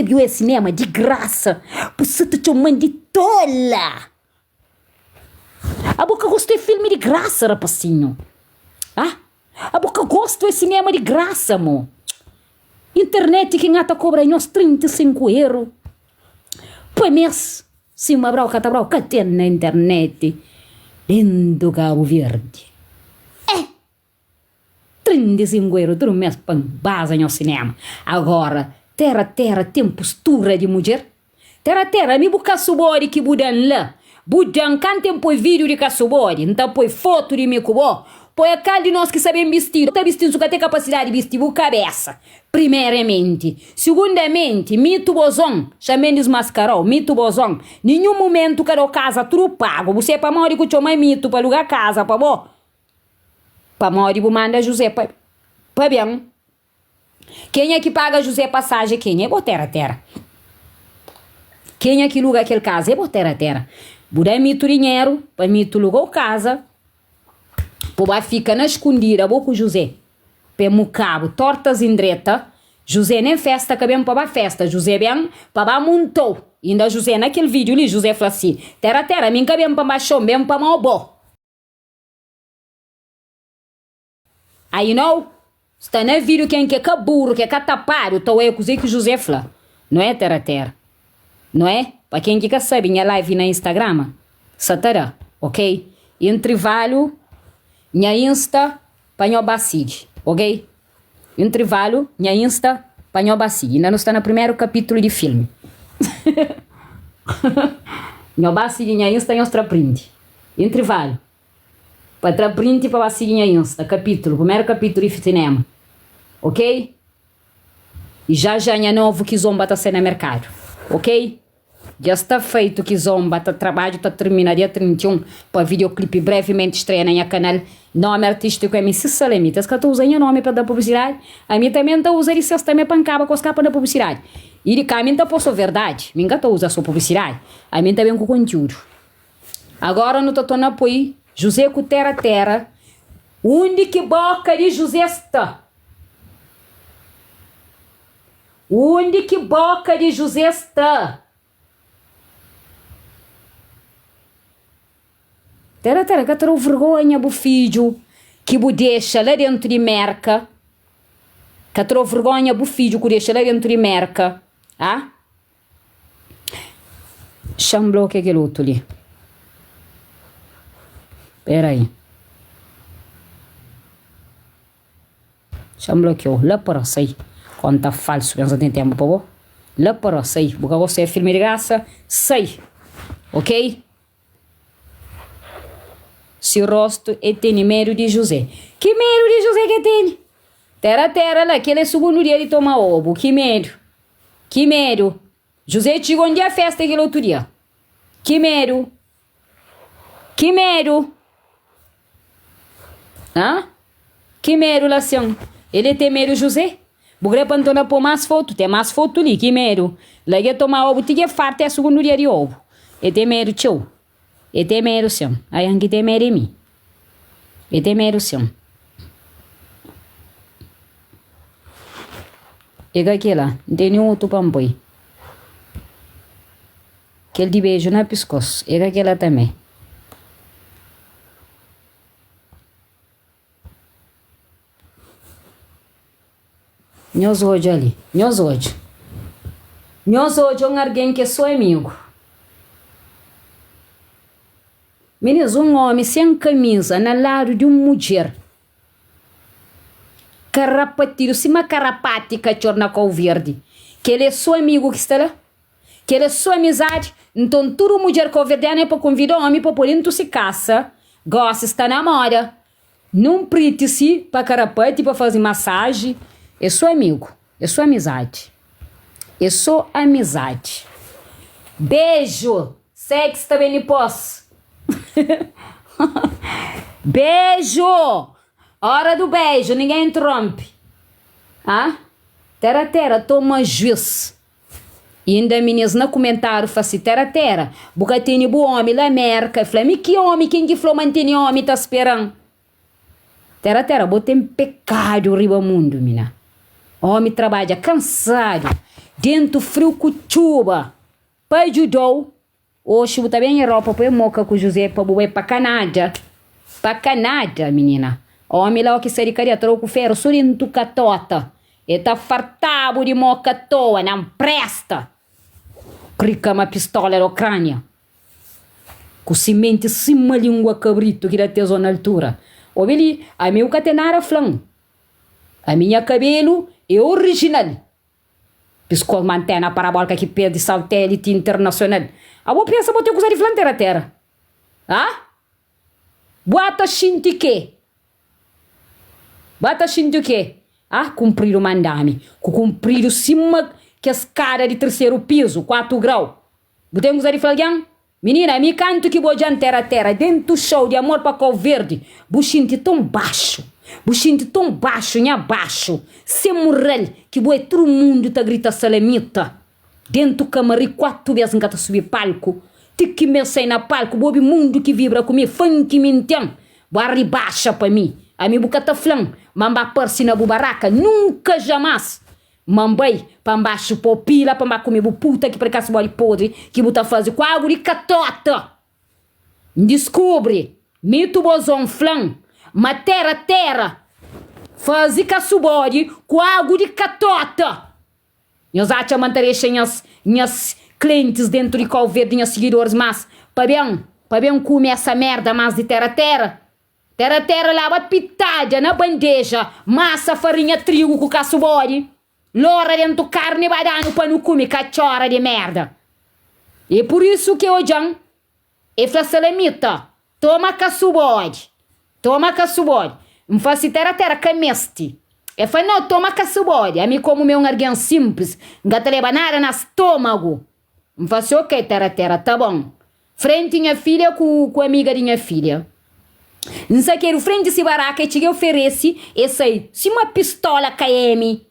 Viu esse cinema de graça. Você te chamando de tola. A boca gostou de filme de graça, rapacinho. Ah? A boca gosta de cinema de graça, mo. Internet que ngata cobra nós 35 euros. Por mês. Sim, uma brau, cata brau, tem na internet. Dentro do Cabo Verde. 35 euros por mês para base no cinema. Agora, terra, tem postura de mulher. Terra, me busca subori que budan lá. Budan cantem põe vídeo de caçubori. Então põe foto de mim cubo. Põe a cara de nós que sabem vestir. Não tá vestindo, só tem capacidade de vestir a cabeça. Primeiramente. Segundamente, mito bozão. Chamem desmascarou, mito bozão. Nenhum momento que eu casa, tudo pago. Você é para morrer que eu mais mito para alugar casa, para bom. Para morrer, manda José para bem. Quem é que paga José passagem? Quem é terra? Quem é que aluga aquele casa? É terra. Buda é mito dinheiro, para mito alugar casa. Poba fica na escondida, boco José. Pemo cabo, tortas indreta. José nem festa, que bem para festa. José bem, para montou. Ainda José naquele vídeo ali, José falou assim: terra, minha bem para baixo, bem para malbo. Aí não, está na vídeo quem que é burro, que é catapário, então eu cozinho que José falou. Não é terra? Não é? Para quem que sabe, minha live na Instagram, satara, ok? Intervalo, minha Insta, panho bacide, ok? Intervalo, minha Insta, panho bacide. Ainda não está no primeiro capítulo de filme. Minha bacide, minha Insta, mostra print. Intervalo. Para tra print para bacide, minha Insta, capítulo, primeiro capítulo de cinema, ok? E já minha novo que zomba está sendo no mercado, ok? Já está feito que zomba, tá trabalho, tá terminado dia 31 para videoclipe brevemente estreia na minha canal. Nome artístico é MC Salemitas, que eu estou usando o nome para dar publicidade. A mim também estou usando isso também para acabar com as capas da publicidade. E de cá, a mim está posto verdade, minha estou usando a sua publicidade. A mim também com conteúdo. Agora não estou na apoio, José com terra. Onde que boca de José está? Onde que boca de José está? Terra, que terá vergonha, bo filho, que bo deixa lá dentro de merca. Que terá vergonha, bo filho, que deixa lá dentro de merca. Ah? Chamblou que é aquele outro ali. Espera aí. Chamblou que eu, lá para sair. Conta falso, pensa tem tempo para você. Lá para sair. Porque você é filme de graça, sai. Ok? Se o rosto é tem medo de José. Que medo de José que tem? Terra lá, que ele é segundo dia de tomar ovo. Que medo. José chegou um dia a festa aquele outro dia. Que medo. Hã? Que medo, Lação. Ele tem medo, José? Bugre pantona pôr mais foto. Tem mais foto ali, que medo. Lá que tomar ovo, tinha farta é segundo dia de ovo. Ele tem medo, tio. E tem medo, senhor. Aí aqui tem medo em mim. E tem medo, senhor. E aqui lá, não tem nenhum outro pampoi. Aquele de beijo na pescoço. E aqui lá também. Nós hoje ali. Nós hoje alguém que é seu amigo. Meninos, um homem sem camisa na lado de uma mulher. Carapatido, se uma carapática torna com verde. Que ele é seu amigo que está lá. Que ele é sua amizade. Então, toda mulher com verde é para convidar o homem para por dentro se caça. Gosta, está na moda. Não prite-se para carapate, para fazer massagem. É seu amigo. É sua amizade. É sua amizade. Beijo. Sexo também não posso. Beijo! Hora do beijo, ninguém interrompe. Ah? Terra, toma juízo. E ainda meninas no comentário falam assim, terra. Bucatini bo homem lá merca. Falei, que homem, quem que falou mantém homem tá esperando? Terra, botem pecado riba mundo, mina. Homem trabalha cansado. dentro frio com chuva. Para ajudou, hoje tá bem em Europa, para moca com José, para bué para Canadá. Para Canadá, menina. Homem lá que seria caria troco ferro, surinto catota. E tá fartado de moca toa, não presta. Crica uma pistola na Ucrânia. Com semente cima língua cabrito que dá teso na altura. Obeli, a meu catenara flan. A minha cabelo é original. Piscou mantena parabólica que perde satélite internacional. A boa pensa botar coisa de flanteira terra. Ah? Bota xinti que? Bota xinti o quê? Ah, cumprir o mandame. Cumprir o cima que as caras de terceiro piso, 4 graus. Botei coisa de flagião? Menina, me canto que bojan terra, dentro do show de amor para cor verde. Buxinti tão baixo. Buxinti tão baixo, nha baixo. Sem morrer, que boi todo mundo tá grita salamita. Dentro do camarim, 4 vezes engata subir palco. Tique me sai na palco, bobe mundo que vibra comigo, funk me entende. Barri baixa para mim. A mim bucata flan, mamba parsi na bubaraca, nunca jamais. Mambai, para baixo, pô pila, para comer puta que para cá se bode podre, que buta fazer com água de catota. Descobre, mito bozão flan, terra, fazer caçubode com água de catota. Nós acha manter minhas clientes dentro de qual verde, minhas seguidores, mas, para bem comer essa merda mais de terra. Terra lava pitada na bandeja, massa, farinha, trigo com caçubode. Lora dentro carne badano para não comer cachorra de merda. E por isso que hoje é flacelemita. Toma caçubode. Me faz terra cameste. E faz não, toma caçubode. A mim como meu alguém simples. Gata lebanara na estômago. Me faz ok, terra, tá bom. Frente minha filha com amiga de minha filha. Não sei que o frente se baraca e te oferece esse aí. Se uma pistola KM.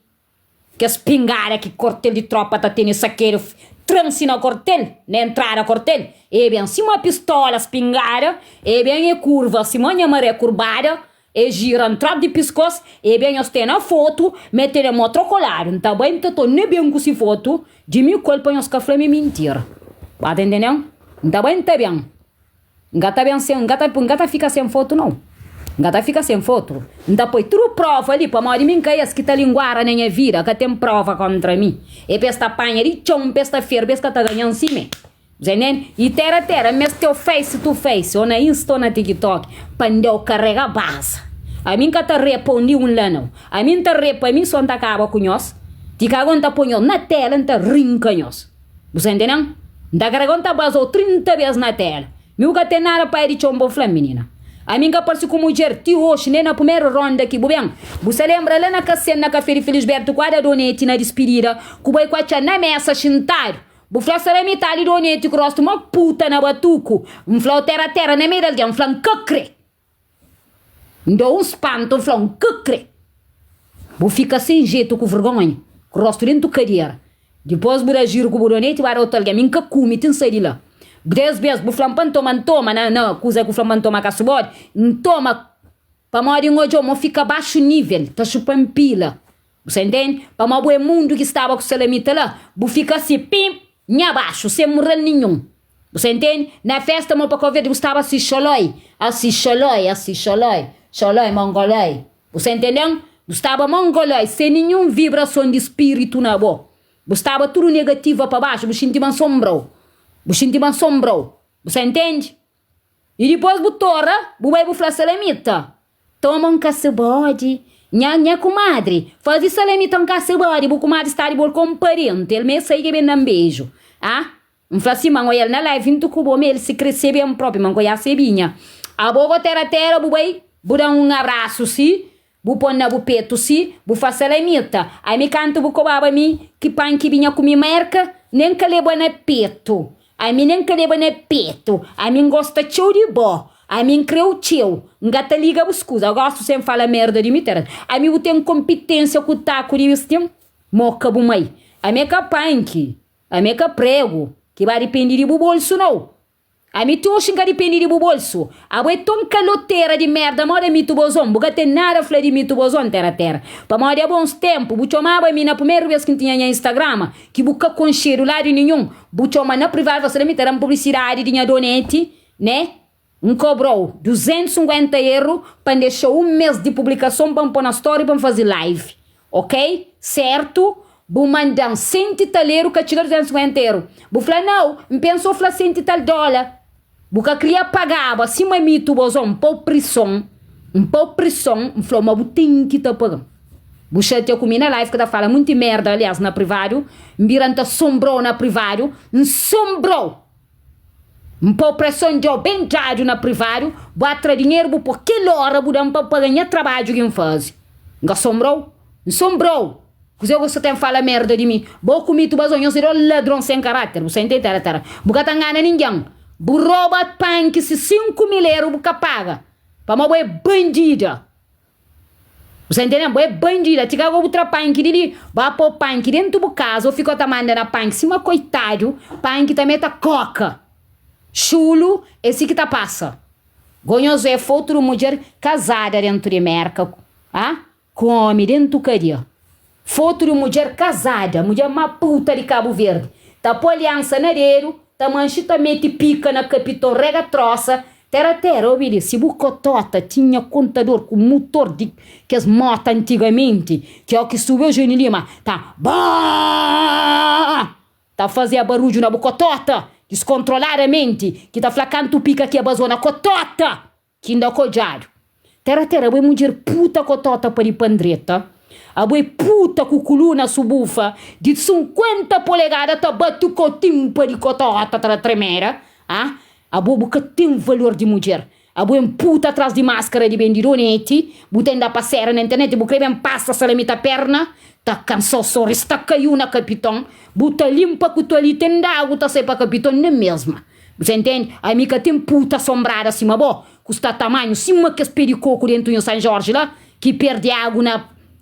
Que as pingaras que cortel de tropa tá tendo saqueiro transe no cortel, na entrada cortel. E bem, se uma pistola as pingaras, e bem é curva, se uma maré curvada, e gira entrada de pescoço, e bem eu tenho a foto, meter a moto colar. Tá bem, então nem bem com essa foto, de mim culpa os café me mentira. Tá entendendo? Tá bem, tá bem. Gata fica sem foto não. Gata fica sem foto. Então põe tudo prova ali para mim mim que que tá linguara na minha vida, que tem prova contra mim. E pesta panha de chão, pesta feira, pesta tá ganhando cima. Entendeu? E terra, mas teu face tu face, ou na Insta ou na TikTok, pandeu carrega base. A mim que tá respondi lano. A mim tá a mim só tá acaba com nós. Te cagon tá ponho na tela, tá rinca nós. Você entendeu? Da carregon tá basou 30 vezes na tela. Meu que tem nada para ir de chombo flam, menina. A mim que parece como mulher, ti hoje, nem na primeira ronda aqui, bem. Você lembra lá na cena que a Feri Felisberto quadra donete na despedida, que vai quachar na mesa chintar. Bufla será metade donete que rosto uma puta na batuco. Flau terra na meia de flan cacre. Então espanto flan cacre. Bu fica sem jeito com vergonha, que rosto dentro do cadeira. Depois bu giro com o donete para outra alguém, minha come tem saído lá. 10 vezes, bu flampan toma, não, coisa que o flampan toma caçubode, toma, para morrer hoje, fica baixo nível, tá chupando pila, você entende? Para morrer mundo que estava com o salamita lá, bu fica assim, pim, nha baixo, sem morrer nenhum, você entende? Na festa, mo para cover, bu estava assim, xolói, mongolói, você entendeu? Bu estava mongolói, sem nenhuma vibração de espírito na boca, bu estava tudo negativo para baixo, bu sentia uma sombra, você entende? E depois butora, vai buflar salamita. Toma caçubode, nha comadre, faz salamita caçubode, bu comadre está de bol com parente, ele me sai que bem um beijo, ah? Fala assim, mango ele na live, vinto cubo, ele se crescer bem próprio, mango a sebinha. A boa terra, bu vai, bu dá abraço, sim, bu põe na bu peto, sim, bu faz salamita. Aí me canta bu cobaba mi, que pai que vinha com minha merca, nem que leva na peto. A mim nem queria na peto, a mim gosta de bo, a mim creu teu, ngata liga buscusa, eu gosto sempre falar merda de mim, a mim tem competência com o taco de vestir, moca bumai, a mim que panque, a mim que prego, que vai depender do bolso não, A mi tu xinga de penir do bolso. A boi tom caloteira de merda, mora mi tu bozon. Buga tem nada flor de mi tu bozon, terra. Pa mora bons tempo, bu chamava mi na primeira vez que tinha Instagram, que buca com cheiro lá de nenhum. Bu chama na privada, você me terá publicidade de donete, né? Cobrou 250 € para deixar mês de publicação para pôr na story para fazer live. Ok? Certo? Bu mandam 100 talero que chega 250 €. Bu fala, não, me pensou falar 100 tal dólar. Buca queria pagar, acima de tu bozão, um pouco pressão, falou, mas tem que tá pagando. Buxa, eu comi na live que tá falando muito merda, aliás, na privado, miranta sombrou na privado, sombrou. Um pouco pressão de bem jádio na privado, bota dinheiro por aquela hora, budam para ganhar trabalho que faz. Não sombrou? Você tem fala merda de mim. Vou comer tu bozão, eu serei ladrão sem caráter, você entende, terra. Buca tá engana ninguém. Bu rouba pan que se 5.000 € buca paga. Para uma boa bandida. Você entendeu? Boa bandida. Tica outra pan que dili. Vai pôr pan que dentro do casa. Ou ficou tamando na pan que se uma coitado. Pan que também tá coca. Chulo. Esse que tá passa. Gonhoso é foto de mulher casada dentro de merca. Ah? Come dentro do caria. Foto de mulher casada. Mulher uma puta de Cabo Verde. Tá por aliança nareiro. Tamanchita mete pica na capitão, rega troça, terra, ouvi, se bucotota tinha contador com motor de que as motas antigamente, que é o que subiu o Gênio Lima, tá, tá fazendo barulho na bucotota, descontroladamente, que tá flacando pica aqui a bazona cotota, que ainda cojário. Terra, boi mulher puta cotota para ir pandreta. A boi puta com coluna subufa de 50 polegadas tá batu com timpa de cotota tá tremera. Ah? A boi buca tem valor de mulher. A boi puta atrás de máscara de bendironete. Buta ainda passera na internet. Buca bem passa se limita a perna. Tá cansou sorris, tá caiu na capitão. Buta limpa com tu ali tem água, tá sai pra capitão nem mesma. Você entende? A mica tem puta assombrada acima, bo. Custa tamanho, cima que espericoco dentro em São Jorge lá. Que perde água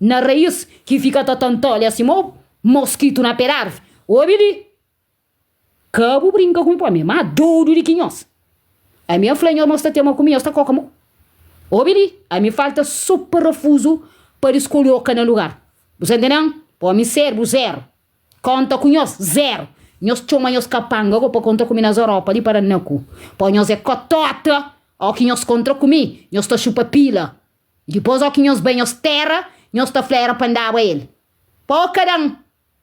na raiz, que fica tatantolha assim, mosquito na perarve. Obedi. Cabo brinca com o mas doido de quinhos. A minha flanha mostra ter uma cominha, está coca, mo. Obedi. A mim falta super refuso para escolher no lugar. Você entendeu? Pô, me servo zero. Conta com nós, zero. Nós chama nós capanga, para conta comigo nas Europa, ali para nacu. Pô, nós é cotota, ó que nós contra comigo, nós tá chupa pila. E depois ó que nós bem nós terra, nós tá flera para andar a ele. Pô, caramba,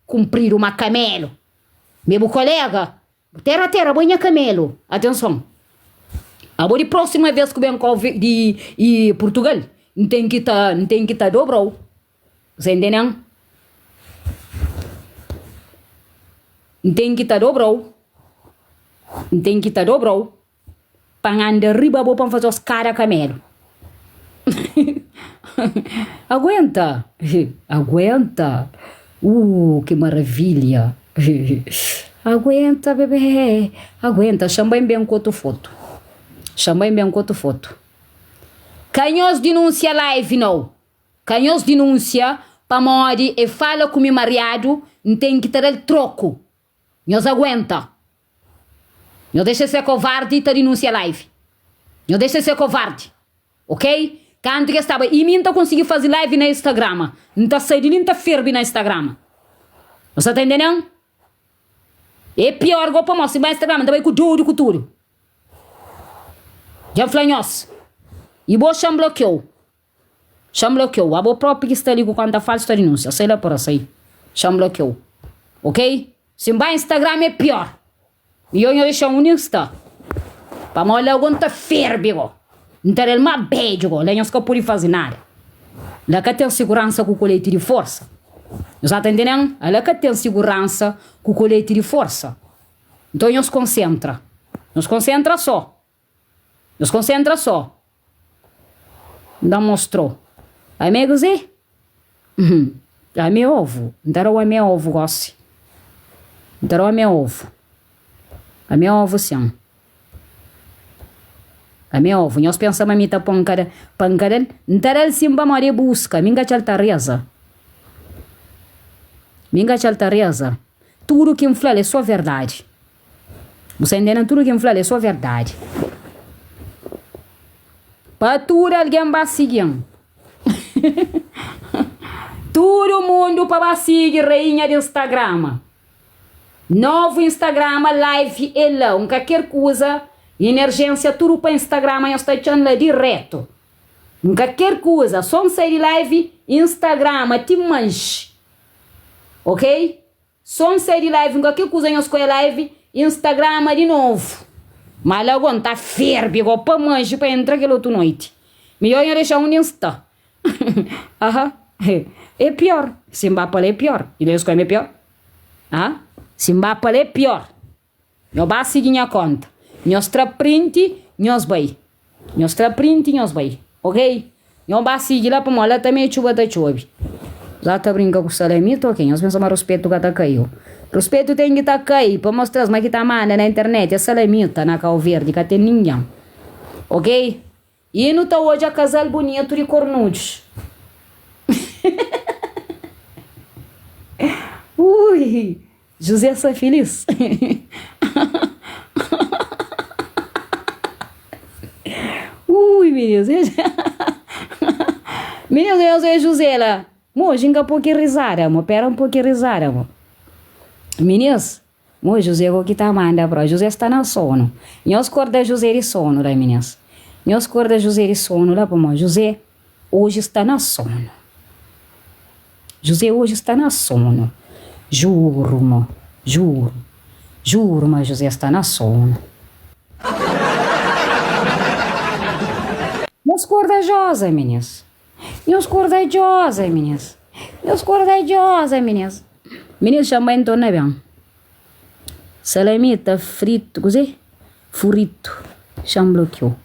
cumprir uma camelo. Meu colega, terra, banha camelo. Atenção. A boa de próxima vez que vem de Portugal, não tem que tá dobrou. Você entendeu? Não tem que tá dobrou. Não tem que tá dobrou. Panganda riba bo para fazer os cara camelo. Aguenta. Aguenta. Que maravilha. Aguenta, bebê. Aguenta. Chama bem com outra foto. Chama bem com outra foto. Canhos denuncia live, não. Canhos denuncia para morrer e fala com meu marido, não tem que ter ele troco. Nós aguenta. Não deixa ser covarde e te denuncia live. Não deixa ser covarde. Ok? Quando que estava, e mim não consegui fazer live na Instagram. Não está saindo, nem está firme na Instagram. Você está entendendo? É pior que para mostrar no Instagram, também com tudo. Já falei nós. E vou cham bloqueou. A boa própria que está ali com quanta falsa denúncia. Sei lá por aí. Cham bloqueou. Ok? Se vai Instagram é pior. E eu deixo um Insta. Para molhar algum tá firme, go. Não ter ele mais beijo, go. Lá não se pode fazer nada. Lá que tem segurança com o colete de força. Você está entendendo? Lá que tem segurança com o colete de força. Então não se concentra. Não se concentra só. Não mostrou. Aí me gozei. Aí me ovo. Não é meu ovo, gosto. Não é meu ovo. A meu ovo, sim. A meu ovo. Nós pensamos a mim tá pancada. Não terá simba maria busca. Minga chalta reza. Tudo que infla é só verdade. Você entende tudo que eu falei, é só verdade. Para tudo alguém vai seguir. Todo mundo para seguir rainha do Instagram. Novo Instagram, live e lá. Qualquer coisa, emergência, tudo para Instagram, eu estou echando lá direto. Qualquer coisa, só sair de live, Instagram, te manche. Ok? Só sair de live, qualquer coisa, eu escolho live, Instagram de novo. Mas logo não tá ferve, igual para manche, para entrar aquela outra noite. Melhor eu deixar um Insta. Aham. É pior. Se Mbappé é pior. E Deus é pior. Ah? Se Mbappé é pior. Eu vou seguir minha conta. Mostra print, nós vai. Mostra print, nós vai. Ok? Eu vou seguir lá para mola também chuva da chove. Lá tá brincando com o salamito, ok? Nós pensamos respeito que tá caiu. Respeito tem que tá cair para mostrar mas que tá manda na internet. É salamita na cal verde, que tem ninguém. Ok? E não tá hoje a casal bonito de cornudos. Ui, José está feliz. Ui, meu Deus. Meu Deus, é José lá. Moji, um pouquinho risada, amor. Pera um pouquinho risada, amor. Meninas, José, o que tá manda, bro? José está na sono. Nós corda José de sono, lá, meninas. Nós corda José de sono, lá, para José hoje está na sono. José hoje está na sono. Juro, mo. Juro. Juro, mas José está na sono. Nós corajosa, meninas. Nós corajosa, meninas. Nós corajosa, meninas. Meninas, chama então, né, bem? Salamita frito, così? Furito. Chama bloqueou.